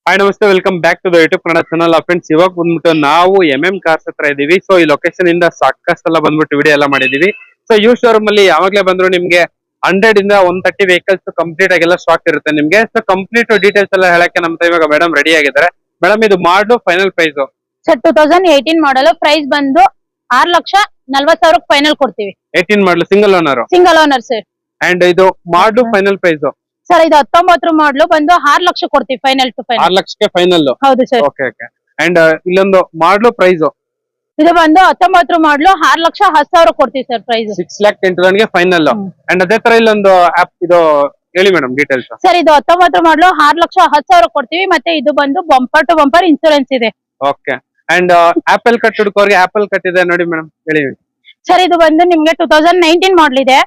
Hi ನಮಸ್ತೆ, welcome back to the YouTube Kannada channel. Friends, ಇವಾಗ ಬಂದ್ಬಿಟ್ಟು ನಾವು ಕಾರ್ಸ್ ಹತ್ರ ಇದೀವಿ. ಸೊ ಈ ಲೊಕೇಶನ್ ಇಂದ ಸಾಕಷ್ಟೆಲ್ಲ ಬಂದ್ಬಿಟ್ಟು ವಿಡಿಯೋ ಎಲ್ಲ ಮಾಡಿದೀವಿ. ಸೊ ಈ ಶೋರೂಮ್ ಅಲ್ಲಿ ಯಾವಾಗ್ಲೇ ಬಂದ್ರು ನಿಮ್ಗೆ 100 ಇಂದ 130 ವೆಹಿಕಲ್ಸ್ ಕಂಪ್ಲೀಟ್ ಆಗಿ ಎಲ್ಲ ಸ್ಟಾಕ್ ಇರುತ್ತೆ ನಿಮ್ಗೆ. ಸೊ ಕಂಪ್ಲೀಟ್ ಡೀಟೇಲ್ಸ್ ಎಲ್ಲ ಹೇಳಕ್ಕೆ ನಮ್ಮ ಇವಾಗ ಮೇಡಮ್ ರೆಡಿ ಆಗಿದ್ದಾರೆ. ಮೇಡಮ್, ಇದು ಮಾಡ್ಲು ಫೈನಲ್ ಪ್ರೈಸ್ ಸರ್ 2018 ಮಾಡಲ್, ಪ್ರೈಸ್ ಬಂದು 6,40,000 ಫೈನಲ್ ಕೊಡ್ತೀವಿ. 18 ಮಾಡ್ಲು ಸಿಂಗಲ್ ಓನರ್ ಸರ್. ಅಂಡ್ ಇದು ಮಾಡ್ಲು ಫೈನಲ್ ಪ್ರೈಸ್ ಸರ್ ಇದು 19 ಮಾಡಲು ಬಂದು 6 ಲಕ್ಷ ಕೊಡ್ತೀವಿ ಫೈನಲ್ ಟು ಫೈನಲ್. 6 ಲಕ್ಷಕ್ಕೆ ಫೈನಲ್. ಹೌದು ಸರ್. Okay okay. ಅಂಡ್ ಇಲ್ಲೊಂದು ಮಾಡ್ಲು ಪ್ರೈಸ್ ಇದು ಬಂದು 19 ಮಾಡಲು 6,10,000 ಕೊಡ್ತೀವಿ ಸರ್ ಪ್ರೈಸ್. 6,10,000 ಗೆ ಫೈನಲ್. ಅಂಡ್ ಅದೇ ತರ ಇಲ್ಲೊಂದು ಆಪ್ ಇದು ಹೇಳಿ ಮೇಡಮ್ ಡೀಟೇಲ್ಸ್. ಸರ್ ಇದು 19 ಮಾಡಲು 6,10,000 ಕೊಡ್ತೀವಿ. ಮತ್ತೆ ಇದು ಬಂದು ಬಂಪರ್ ಟು ಬಂಪರ್ ಇನ್ಸೂರೆನ್ಸ್ ಇದೆ. ಓಕೆ. ಅಂಡ್ ಆಪಲ್ ಕಟ್ ಹುಡುಕೋರ್ಗೆ ಆಪಲ್ ಕಟ್ ಇದೆ ನೋಡಿ ಮೇಡಮ್, ಹೇಳಿ. ಸರ್ ಇದು ಬಂದು ನಿಮ್ಗೆ 2019 ಮಾಡಲ್ ಇದೆ.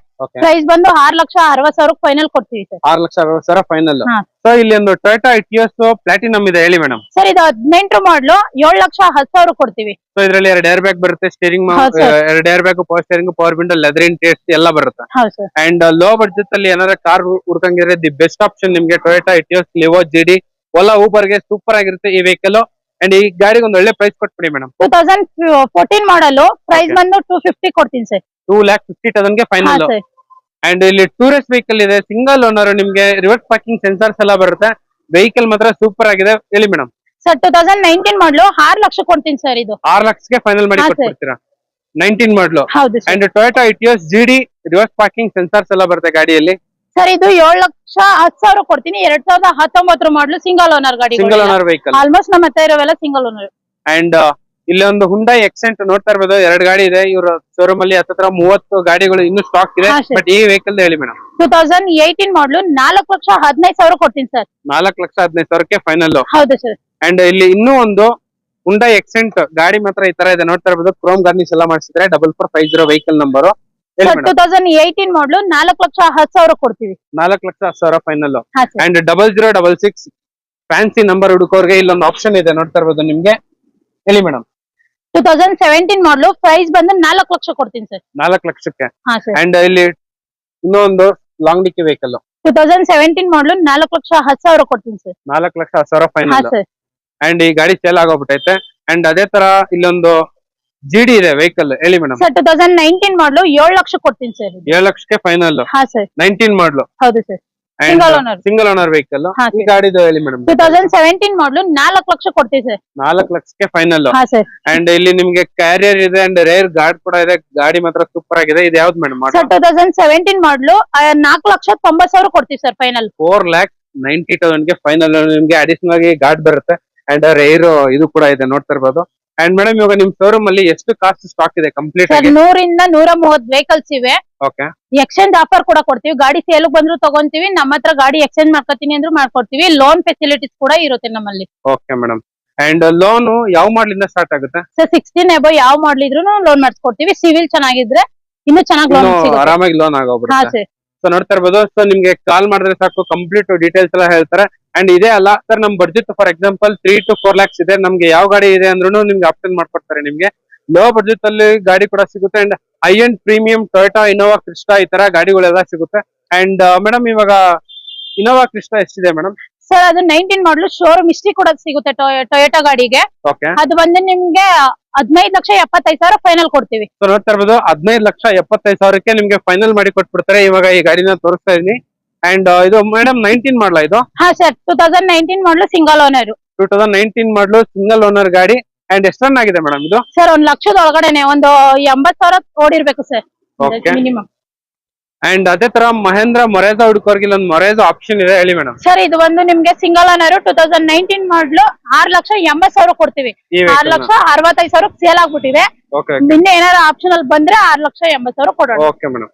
ಪ್ರೈಸ್ ಬಂದು 6,60,000 ಫೈನಲ್ ಕೊಡ್ತೀವಿ ಸರ್. 6,60,000 ಫೈನಲ್. ಸೊ ಇಲ್ಲಿ ಒಂದು ಟೊಯೋಟಾ ಇಟಿಯೋಸ್ ಪ್ಲಾಟಿನಮ್ ಇದೆ, ಹೇಳಿ ಮೇಡಮ್. ಸರ್ ಇದು 18 ಮಾಡಲು 7,10,000 ಕೊಡ್ತೀವಿ. ಸೊ ಇದರಲ್ಲಿ 2 ಏರ್ ಬ್ಯಾಗ್ ಬರುತ್ತೆ, steering 2 air bag, power steering, power window, leather interiors ಎಲ್ಲ ಬರುತ್ತೆ. ಅಂಡ್ ಲೋ ಬಡ್ಜೆಟ್ ಅಲ್ಲಿ ಏನಾರ ಕಾರ್ ಹುಡ್ಕಂಗಿದ್ರೆ ದಿ ಬೆಸ್ಟ್ ಆಪ್ಷನ್ ನಿಮ್ಗೆ Toyota Etios Livo GD Ola Uber ಗೆ ಸೂಪರ್ ಆಗಿರುತ್ತೆ ಈ ವೆಹಿಕಲ್. ಅಂಡ್ ಈ ಗಾಡಿಗೆ ಒಂದು ಒಳ್ಳೆ ಪ್ರೈಸ್ ಕೊಟ್ಬಿಡಿ ಮೇಡಮ್. 2014 ಮಾಡಲು ಪ್ರೈಸ್ ಬಂದು 250 ಕೊಡ್ತೀನಿ ಸರ್. 2,50,000 ಗೆ ಫೈನಲ್. ಅಂಡ್ ಇಲ್ಲಿ ಟೂರಿಸ್ಟ್ ವೆಹಿಕಲ್ ಇದೆ, ಸಿಂಗಲ್ ಓನರ್, ನಿಮ್ಗೆ ರಿವರ್ಸ್ ಪಾರ್ಕಿಂಗ್ ಸೆನ್ಸರ್ಸ್ ಎಲ್ಲ ಬರುತ್ತೆ. ವೆಹಿಕಲ್ ಮಾತ್ರ ಸೂಪರ್ ಆಗಿದೆ, ಹೇಳಿ ಮೇಡಮ್. ಸರ್ 2019 ಮಾಡಲು 6 ಲಕ್ಷ ಕೊಡ್ತೀನಿ ಸರ್. ಇದು 6 ಲಕ್ಷಕ್ಕೆ ಫೈನಲ್ ಮಾಡಿ ಕೊಡ್ತೀರಾ? 19 ಮಾಡಲು. ಹೌದು. And Toyota Etios GD reverse parking sensors ಎಲ್ಲ ಬರುತ್ತೆ ಗಾಡಿಯಲ್ಲಿ. ಸರ್ ಇದು 7,10,000 ಕೊಡ್ತೀನಿ. 2019 ಮಾಡಲು ಸಿಂಗಲ್ ಓನರ್ ಗಾಡಿ. Single owner vehicle. ಆಲ್ಮೋಸ್ಟ್ ನಮ್ಮ ಹತ್ರ ಇರೋವೆಲ್ಲ ಸಿಂಗಲ್ ಓನರ್. ಅಂಡ್ ಇಲ್ಲಿ ಒಂದು ಹುಂಡೈ ಎಕ್ಸೆಂಟ್ ನೋಡ್ತಾ ಇರ್ಬೋದು, 2 ಗಾಡಿ ಇದೆ ಇವ್ರ ಶೋರೂಮ್ ಅಲ್ಲಿ. ಹತ್ರ 30 ಗಾಡಿಗಳು ಇನ್ನು ಸ್ಟಾಕ್ ಇದೆ. ಬಟ್ ಈ ವೆಹಿಕಲ್ ಹೇಳಿ ಮೇಡಮ್. 2018 ಮಾಡಲು 4,15,000 ಕೊಡ್ತೀನಿ ಸರ್. 4,15,000ಕ್ಕೆ ಫೈನಲ್. ಹೌದು ಸರ್. ಅಂಡ್ ಇಲ್ಲಿ ಇನ್ನೂ ಒಂದು ಹುಂಡೈ ಎಕ್ಸೆಂಟ್ ಗಾಡಿ ಮಾತ್ರ ಈ ತರ ಇದೆ, ನೋಡ್ತಾ ಇರ್ಬೋದು. ಕ್ರೋಮ್ ಗಾರ್ನಿಶ್ ಎಲ್ಲ ಮಾಡಿಸಿದ್ರೆ 4450 ವೆಹಿಕಲ್ ನಂಬರ್. 2018 ಮಾಡಲು 4,10,000 ಕೊಡ್ತೀವಿ. 4,10,000 ಫೈನಲ್. ಅಂಡ್ 0066 ಫ್ಯಾನ್ಸಿ ನಂಬರ್ ಹುಡುಕೋರ್ಗೆ ಇಲ್ಲೊಂದು ಆಪ್ಷನ್ ಇದೆ, ನೋಡ್ತಾ ಇರ್ಬೋದು ನಿಮ್ಗೆ, ಹೇಳಿ ಮೇಡಮ್. 2017 ಮಾಡಲು ಪ್ರೈಸ್ ಬಂದು 4 ಲಕ್ಷ ಕೊಡ್ತೀನಿ ಸರ್. 4 ಲಕ್ಷಕ್ಕೆ. ಅಂಡ್ ಇಲ್ಲಿ ಇನ್ನೊಂದು ಲಾಂಗ್ ಡಿಕ್ಕಿ ವೆಹಿಕಲ್ 2017 ಮಾಡಲು 4,10,000 ಕೊಡ್ತೀನಿ ಸರ್. 4,10,000 ಫೈನಲ್. ಅಂಡ್ ಈ ಗಾಡಿ ಸೇಲ್ ಆಗೋಗ್ಬಿಟ್ಟೈತೆ. ಅಂಡ್ ಅದೇ ತರ ಇಲ್ಲೊಂದು GD ಇದೆ ವೆಹಿಕಲ್, ಹೇಳಿ ಮೇಡಮ್. ಸರ್ 2019 ಮಾಡಲು 7 ಲಕ್ಷ ಕೊಡ್ತೀನಿ ಸರ್. 7 ಲಕ್ಷಕ್ಕೆ ಫೈನಲ್. 19 ಮಾಡಲು. ಹೌದು ಸರ್. Single owner vehicle. ಈ ಗಾಡಿದು ಹೇಳಿ ಮೇಡಮ್. 2017 ಮಾಡಲು 4 ಲಕ್ಷ ಕೊಡ್ತೀವಿ ಸರ್. 4 ಲಕ್ಷಕ್ಕೆ ಫೈನಲ್. ಅಂಡ್ ಇಲ್ಲಿ ನಿಮ್ಗೆ ಕ್ಯಾರಿಯರ್ ಇದೆ ಅಂಡ್ ರೇರ್ ಗಾರ್ಡ್ ಕೂಡ ಇದೆ. ಗಾಡಿ ಮಾತ್ರ ಸೂಪರ್ ಆಗಿದೆ. ಇದು ಯಾವ್ದು ಮೇಡಮ್? ಸರ್ 2017 ಮಾಡಲು 4,90,000 ಕೊಡ್ತೀವಿ ಸರ್ ಫೈನಲ್. 4,90,000ಗೆ ಫೈನಲ್. ನಿಮ್ಗೆ ಅಡಿಷನಲ್ ಆಗಿ ಗಾರ್ಡ್ ಬರುತ್ತೆ ಅಂಡ್ ರೇರ್ ಇದು ಕೂಡ ಇದೆ, ನೋಡ್ತಾ ಇರ್ಬೋದು. ಅಂಡ್ ಮೇಡಮ್, ಇವಾಗ ನಿಮ್ ಶೋರೂಮ್ ಅಲ್ಲಿ ಎಷ್ಟು ಕಾಸ್ಟ್ ಸ್ಟಾಕ್ ಇದೆ ಕಂಪ್ಲೀಟ್ ಆಗಿ? 100 ಇಂದ 130 ವೆಹಿಕಲ್ಸ್ ಇವೆ. ಓಕೆ. ಎಕ್ಸ್ಚೇಂಜ್ ಆಫರ್ ಕೂಡ ಕೊಡ್ತೀವಿ. ಗಾಡಿ ಸೇಲ್ ಬಂದ್ರು ತಗೊಂತೀವಿ. ನಮ್ಮ ಹತ್ರ ಗಾಡಿ ಎಕ್ಸ್ಚೇಂಜ್ ಮಾಡ್ಕೊತೀನಿ ಅಂದ್ರೂ ಮಾಡ್ಕೊಡ್ತೀವಿ. ಲೋನ್ ಫೆಸಿಲಿಟೀಸ್ ಕೂಡ ಇರುತ್ತೆ ನಮ್ಮಲ್ಲಿ. Okay madam. ಅಂಡ್ ಲೋನ್ ಯಾವ ಮಾಡ್ಲಿಂದ ಸ್ಟಾರ್ಟ್ ಆಗುತ್ತೆ? ಸರ್ 16 ಎಬೋ ಯಾವ ಮಾಡ್ಲ್ ಇದ್ರೂ ಲೋನ್ ಮಾಡಿಸ್ಕೊಡ್ತೀವಿ. ಸಿವಿಲ್ ಚೆನ್ನಾಗಿದ್ರೆ ಇನ್ನು ಚೆನ್ನಾಗಿ ಲೋನ್ ಸಿಗುತ್ತೆ. ಆರಾಮಾಗಿ ಲೋನ್ ಆಗೋಗ್ಬಿಡುತ್ತೆ. ಸೊ ನೋಡ್ತಾ ಇರ್ಬೋದು. ಸೊ ನಿಮ್ಗೆ ಕಾಲ್ ಮಾಡಿದ್ರೆ ಸಾಕು, ಕಂಪ್ಲೀಟ್ ಡೀಟೇಲ್ಸ್ ಎಲ್ಲ ಹೇಳ್ತಾರೆ. ಅಂಡ್ ಇದೇ ಅಲ್ಲ ಸರ್, ನಮ್ budget for example 3 to 4 lakhs ಇದೆ. ನಮ್ಗೆ ಯಾವ ಗಾಡಿ ಇದೆ ಅಂದ್ರೂ ನಿಮ್ಗೆ ಆಪ್ಷನ್ ಮಾಡ್ಕೊಡ್ತಾರೆ. ನಿಮ್ಗೆ ಲೋ ಬಡ್ಜೆಟ್ ಅಲ್ಲಿ ಗಾಡಿ ಕೂಡ ಸಿಗುತ್ತೆ. And high and premium Toyota Innova Crysta ಈ ತರ ಗಾಡಿಗಳೆಲ್ಲ ಸಿಗುತ್ತೆ. ಅಂಡ್ ಮೇಡಮ್, ಇವಾಗ ಇನೋವಾ ಕ್ರಿಸ್ಟಾ ಎಷ್ಟಿದೆ ಮೇಡಮ್? ಸರ್ ಅದು 19 ಮಾಡಲು ಶೋರೂಮ್ ಹಿಸ್ಟ್ರಿ ಕೂಡ ಸಿಗುತ್ತೆ ಟೊಯೋಟಾ ಗಾಡಿಗೆ. ಅದು ಬಂದು ನಿಮ್ಗೆ 15,75,000 ಫೈನಲ್ ಕೊಡ್ತೀವಿ. ಸೊ ನೋಡ್ತಾ ಇರ್ಬೋದು, 15,75,000ಕ್ಕೆ ನಿಮ್ಗೆ ಫೈನಲ್ ಮಾಡಿ ಕೊಟ್ಬಿಡ್ತಾರೆ. ಇವಾಗ ಈ ಗಾಡಿನ ತೋರಿಸ್ತಾ ಇದೀನಿ. ಅಂಡ್ ಇದು ಮೇಡಮ್ 19 ಮಾಡಲಾ ಇದು? ಹಾ sir, 2019 model single owner. 2019 model single owner ಗಾಡಿ. ಅಂಡ್ ಎಷ್ಟು ರನ್ ಆಗಿದೆ ಮೇಡಮ್ ಇದು? ಸರ್ 1 ಲಕ್ಷದ ಒಳಗಡೆನೆ ಒಂದು 80,000 ಓಡಿರ್ಬೇಕು ಸರ್ ಮಿನಿಮಮ್. ಅಂಡ್ ಅದೇ ತರ ಮಹೇಂದ್ರ ಮೊರೇಜಾ ಹುಡುಕೋರ್ಗೆ ಇಲ್ಲೊಂದು ಮೊರೇಜಾ ಆಪ್ಷನ್ ಇದೆ, ಹೇಳಿ ಮೇಡಮ್. ಸರ್ ಇದು ಒಂದು ನಿಮ್ಗೆ ಸಿಂಗಲ್ ಓನರ್ 2019 ಮಾಡಲು 6,80,000 ಕೊಡ್ತೀವಿ. 6,65,000 ಸೇಲ್ ಆಗ್ಬಿಟ್ಟಿದೆ. ನಿನ್ನೆ ಏನಾರ ಆಪ್ಷನ್ ಅಲ್ಲಿ ಬಂದ್ರೆ 6,80,000 ಕೊಡೋಣ. Okay madam.